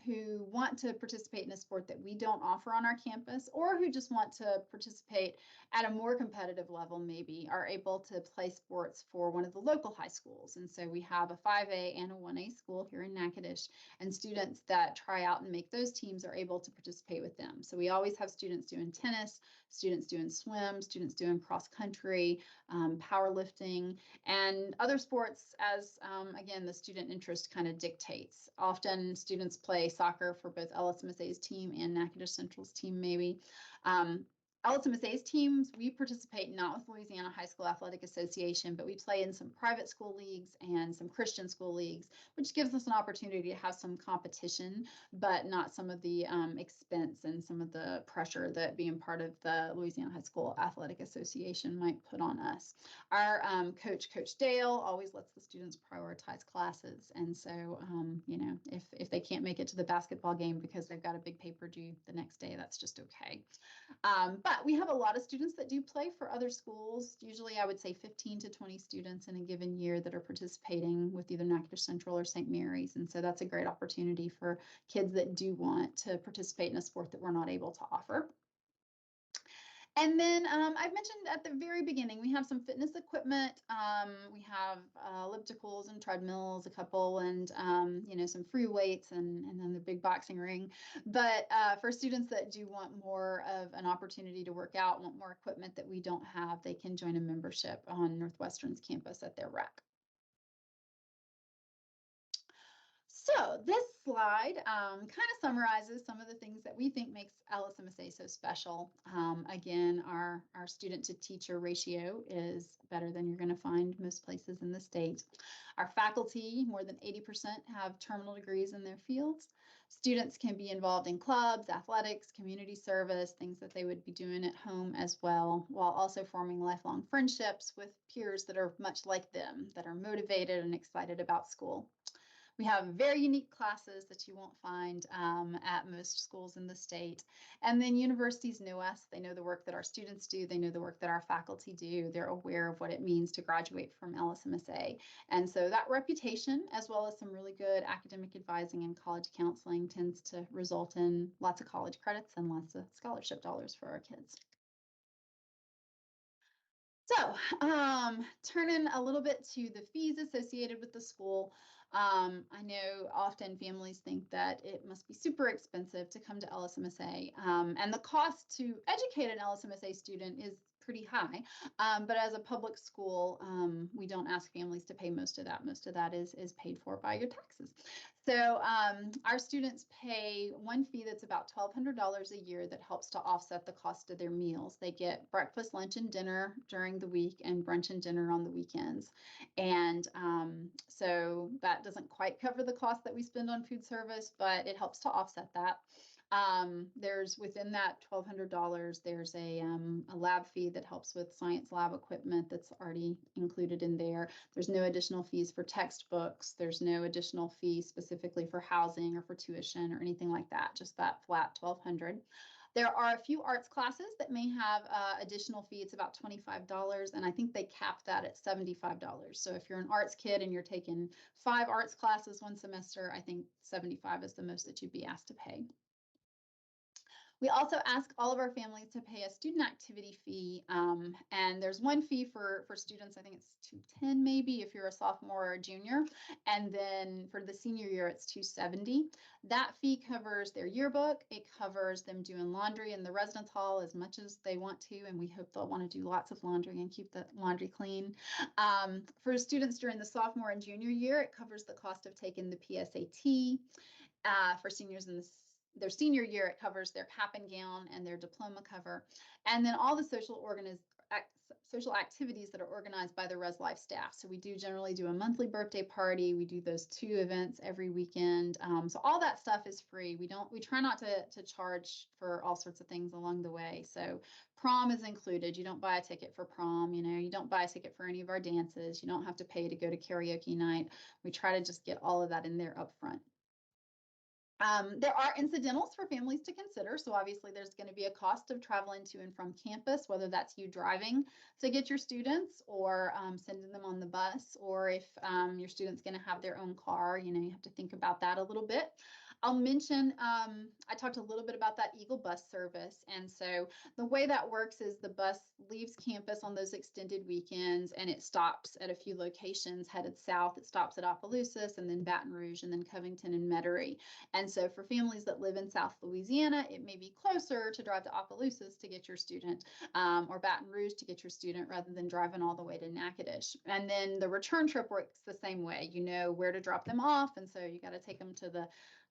who want to participate in a sport that we don't offer on our campus, or who just want to participate at a more competitive level, maybe, are able to play sports for one of the local high schools. And so we have a 5A and a 1A school here in Natchitoches, and students that try out and make those teams are able to participate with them. So we always have students doing tennis, students doing swim, students doing cross country, powerlifting, and other sports as, again, the student interest kind of dictates. Often students play soccer for both LSMSA's team and Natchitoches Central's team, maybe. LSMSA's teams, we participate not with Louisiana High School Athletic Association, but we play in some private school leagues and some Christian school leagues, which gives us an opportunity to have some competition, but not some of the expense and some of the pressure that being part of the Louisiana High School Athletic Association might put on us. Our Coach Dale, always lets the students prioritize classes. And so, you know, if they can't make it to the basketball game because they've got a big paper due the next day, that's just okay. But we have a lot of students that do play for other schools. Usually I would say 15 to 20 students in a given year that are participating with either Natchitoches Central or St. Mary's. And so that's a great opportunity for kids that do want to participate in a sport that we're not able to offer. And then I mentioned at the very beginning, we have some fitness equipment. We have ellipticals and treadmills, a couple, and you know, some free weights, and then the big boxing ring. But for students that do want more of an opportunity to work out, want more equipment that we don't have, they can join a membership on Northwestern's campus at their rec. So this slide kind of summarizes some of the things that we think makes LSMSA so special. Again, our student to teacher ratio is better than you're going to find most places in the state. Our faculty, more than 80%, have terminal degrees in their fields. Students can be involved in clubs, athletics, community service, things that they would be doing at home as well, while also forming lifelong friendships with peers that are much like them, that are motivated and excited about school. We have very unique classes that you won't find at most schools in the state. And then universities know us. They know the work that our students do. They know the work that our faculty do. They're aware of what it means to graduate from LSMSA. And so that reputation, as well as some really good academic advising and college counseling, tends to result in lots of college credits and lots of scholarship dollars for our kids. So turning a little bit to the fees associated with the school, I know often families think that it must be super expensive to come to LSMSA, and the cost to educate an LSMSA student is pretty high. But as a public school, we don't ask families to pay most of that. Most of that is paid for by your taxes. So our students pay one fee that's about $1,200 a year that helps to offset the cost of their meals. They get breakfast, lunch, and dinner during the week and brunch and dinner on the weekends. And so that doesn't quite cover the cost that we spend on food service, but it helps to offset that. There's within that $1,200, there's a lab fee that helps with science lab equipment that's already included in there. There's no additional fees for textbooks. There's no additional fee specifically for housing or for tuition or anything like that, just that flat $1,200. There are a few arts classes that may have additional fee. It's about $25, and I think they cap that at $75. So if you're an arts kid and you're taking 5 arts classes one semester, I think $75 is the most that you'd be asked to pay. We also ask all of our families to pay a student activity fee, and there's one fee for students. I think it's $210 maybe if you're a sophomore or a junior, and then for the senior year it's $270. That fee covers their yearbook. It covers them doing laundry in the residence hall as much as they want to, and we hope they'll want to do lots of laundry and keep the laundry clean. For students during the sophomore and junior year, it covers the cost of taking the PSAT. For seniors in their senior year, it covers their cap and gown and their diploma cover, and then all the social activities that are organized by the Res Life staff. So we generally do a monthly birthday party. We do those 2 events every weekend. So all that stuff is free. We try not to charge for all sorts of things along the way. So prom is included. You don't buy a ticket for prom. You don't buy a ticket for any of our dances. You don't have to pay to go to karaoke night. We try to just get all of that in there up front. There are incidentals for families to consider. So obviously there's going to be a cost of traveling to and from campus, whether that's you driving to get your students or sending them on the bus, or if your student's going to have their own car, you have to think about that a little bit. I'll mention, I talked a little bit about that Eagle bus service. And so the way that works is the bus leaves campus on those extended weekends and it stops at a few locations headed south. It stops at Opelousas and then Baton Rouge and then Covington and Metairie. And so for families that live in South Louisiana, it may be closer to drive to Opelousas to get your student or Baton Rouge to get your student rather than driving all the way to Natchitoches. And then the return trip works the same way. You know where to drop them off. And so you got to take them to the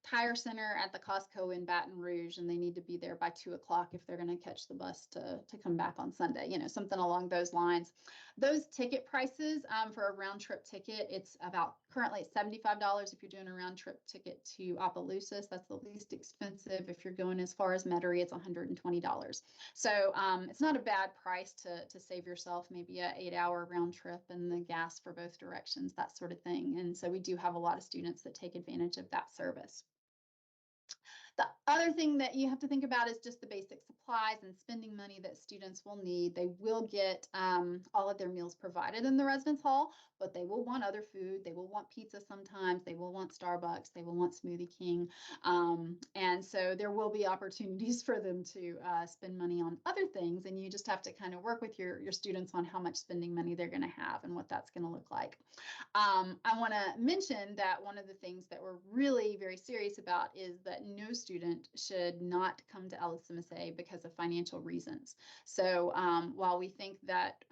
Tire Center at the Costco in Baton Rouge, and they need to be there by 2 o'clock if they're going to catch the bus to come back on Sunday, something along those lines. Those ticket prices for a round trip ticket, it's about currently at $75 if you're doing a round trip ticket to Opelousas. That's the least expensive. If you're going as far as Metairie, it's $120. So it's not a bad price to save yourself maybe an 8-hour round trip and the gas for both directions, that sort of thing. And so we do have a lot of students that take advantage of that service. The other thing that you have to think about is just the basic supplies and spending money that students will need. They will get all of their meals provided in the residence hall, but they will want other food. They will want pizza sometimes. They will want Starbucks. They will want Smoothie King. And so there will be opportunities for them to spend money on other things. And you just have to kind of work with your students on how much spending money they're going to have and what that's going to look like. I want to mention that one of the things that we're really very serious about is that no student should not come to LSMSA because of financial reasons. So while we think that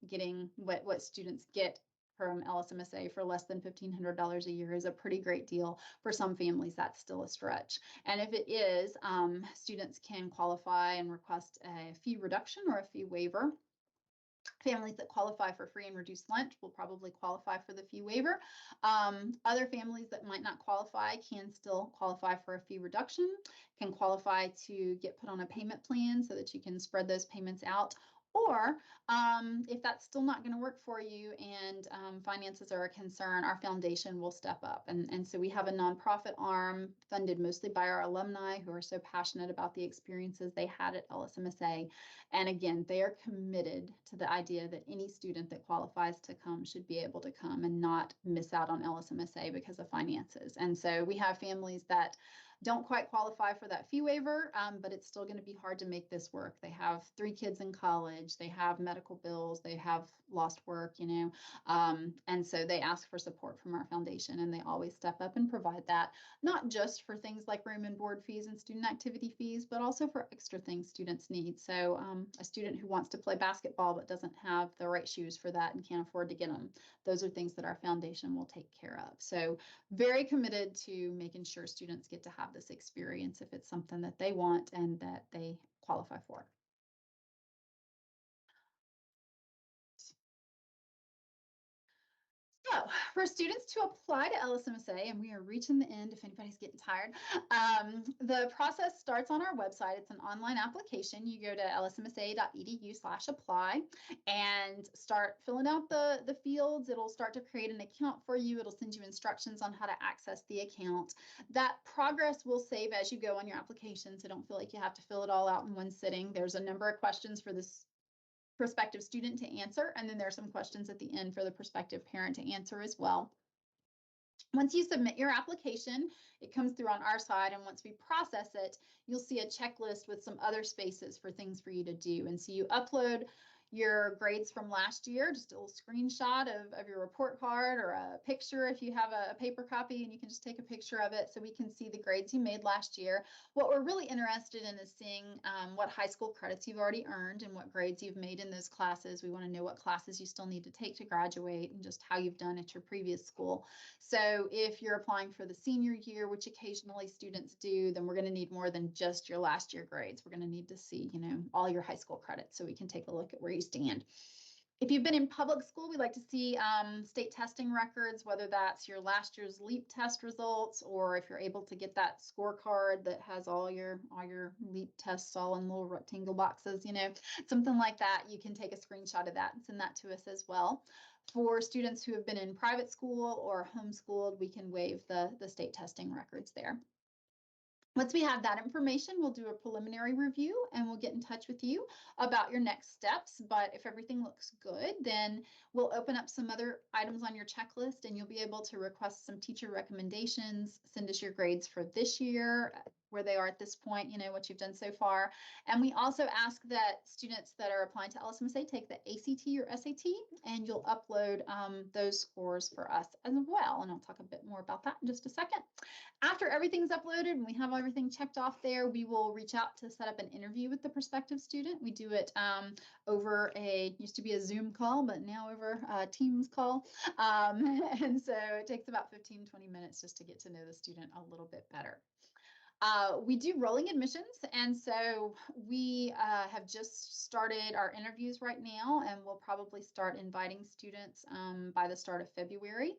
getting what students get from LSMSA for less than $1,500 a year is a pretty great deal, for some families that's still a stretch. And if it is, students can qualify and request a fee reduction or a fee waiver. Families that qualify for free and reduced lunch will probably qualify for the fee waiver. Other families that might not qualify can still qualify for a fee reduction, can qualify to get put on a payment plan so that you can spread those payments out. Or if that's still not going to work for you and finances are a concern, our foundation will step up. And so we have a nonprofit arm funded mostly by our alumni who are so passionate about the experiences they had at LSMSA. And again, they are committed to the idea that any student that qualifies to come should be able to come and not miss out on LSMSA because of finances. And so we have families that don't quite qualify for that fee waiver, but it's still going to be hard to make this work. They have 3 kids in college, they have medical bills, they have lost work, and so they ask for support from our foundation, and they always step up and provide that, not just for things like room and board fees and student activity fees, but also for extra things students need. So a student who wants to play basketball but doesn't have the right shoes for that and can't afford to get them, those are things that our foundation will take care of. So very committed to making sure students get to have this experience if it's something that they want and that they qualify for. So for students to apply to LSMSA, and we are reaching the end if anybody's getting tired, the process starts on our website. It's an online application. You go to lsmsa.edu/apply and start filling out the fields. It'll start to create an account for you. It'll send you instructions on how to access the account. That progress will save as you go on your application, so don't feel like you have to fill it all out in one sitting. There's a number of questions for this prospective student to answer, and then there are some questions at the end for the prospective parent to answer as well. Once you submit your application, it comes through on our side, and once we process it, you'll see a checklist with some other spaces for things for you to do. And so you upload your grades from last year, just a little screenshot of your report card or a picture if you have a paper copy, and you can just take a picture of it so we can see the grades you made last year. What we're really interested in is seeing what high school credits you've already earned and what grades you've made in those classes. We want to know what classes you still need to take to graduate and just how you've done at your previous school. So if you're applying for the senior year, which occasionally students do, then we're going to need more than just your last year grades. We're going to need to see, all your high school credits so we can take a look at where you stand. If you've been in public school, we like to see state testing records, whether that's your last year's LEAP test results, or if you're able to get that scorecard that has all your LEAP tests all in little rectangle boxes, something like that. You can take a screenshot of that and send that to us as well. For students who have been in private school or homeschooled, we can waive the state testing records there. Once we have that information, we'll do a preliminary review and we'll get in touch with you about your next steps. But if everything looks good, then we'll open up some other items on your checklist, and you'll be able to request some teacher recommendations, send us your grades for this year, where they are at this point, what you've done so far. And we also ask that students that are applying to LSMSA take the ACT or SAT, and you'll upload those scores for us as well. And I'll talk a bit more about that in just a second. After everything's uploaded and we have everything checked off there, we will reach out to set up an interview with the prospective student. We do it over used to be a Zoom call, but now over a Teams call. And so it takes about 15-20 minutes just to get to know the student a little bit better. We do rolling admissions, and so we have just started our interviews right now, and we'll probably start inviting students by the start of February.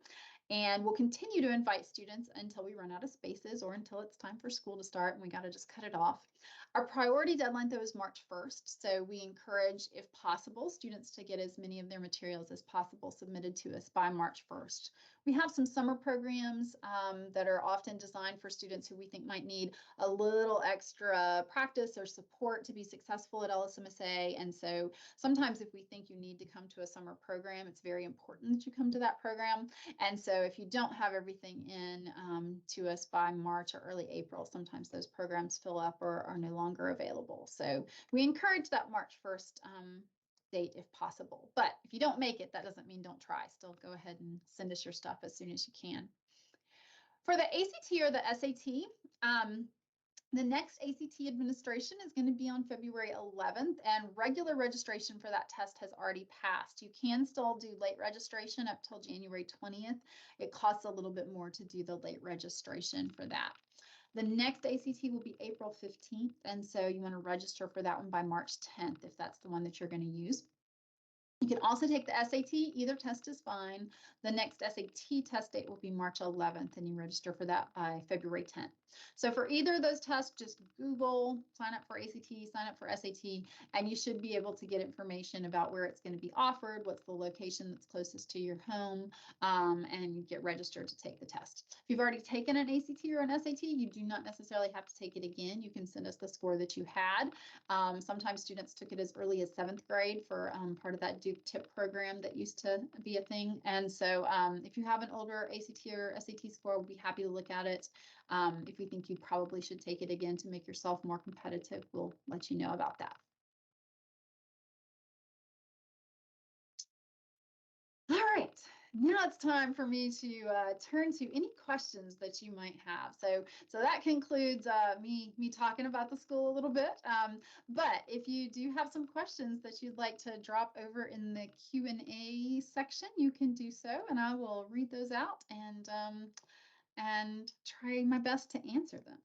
And we'll continue to invite students until we run out of spaces or until it's time for school to start and we got to just cut it off. Our priority deadline, though, is March 1st. So we encourage, if possible, students to get as many of their materials as possible submitted to us by March 1st. We have some summer programs that are often designed for students who we think might need a little extra practice or support to be successful at LSMSA. And so sometimes if we think you need to come to a summer program, it's very important that you come to that program. And so if you don't have everything in to us by March or early April, sometimes those programs fill up or are no longer available. So we encourage that March 1st date if possible. But if you don't make it, that doesn't mean don't try. Still go ahead and send us your stuff as soon as you can. For the ACT or the SAT, the next ACT administration is going to be on February 11th, and regular registration for that test has already passed. You can still do late registration up till January 20th. It costs a little bit more to do the late registration for that. The next ACT will be April 15th, and so you want to register for that one by March 10th if that's the one that you're going to use. You can also take the SAT. Either test is fine. The next SAT test date will be March 11th, and you register for that by February 10th. So for either of those tests, just Google, sign up for ACT, sign up for SAT, and you should be able to get information about where it's going to be offered, what's the location that's closest to your home, and get registered to take the test. If you've already taken an ACT or an SAT, you do not necessarily have to take it again. You can send us the score that you had. Sometimes students took it as early as 7th grade for part of that tip program that used to be a thing. And so if you have an older ACT or SAT score, we'll be happy to look at it. If we think you probably should take it again to make yourself more competitive, we'll let you know about that. All right, now it's time for me to turn to any questions that you might have. So that concludes me talking about the school a little bit. But if you do have some questions that you'd like to drop over in the Q&A section, you can do so, and I will read those out and try my best to answer them.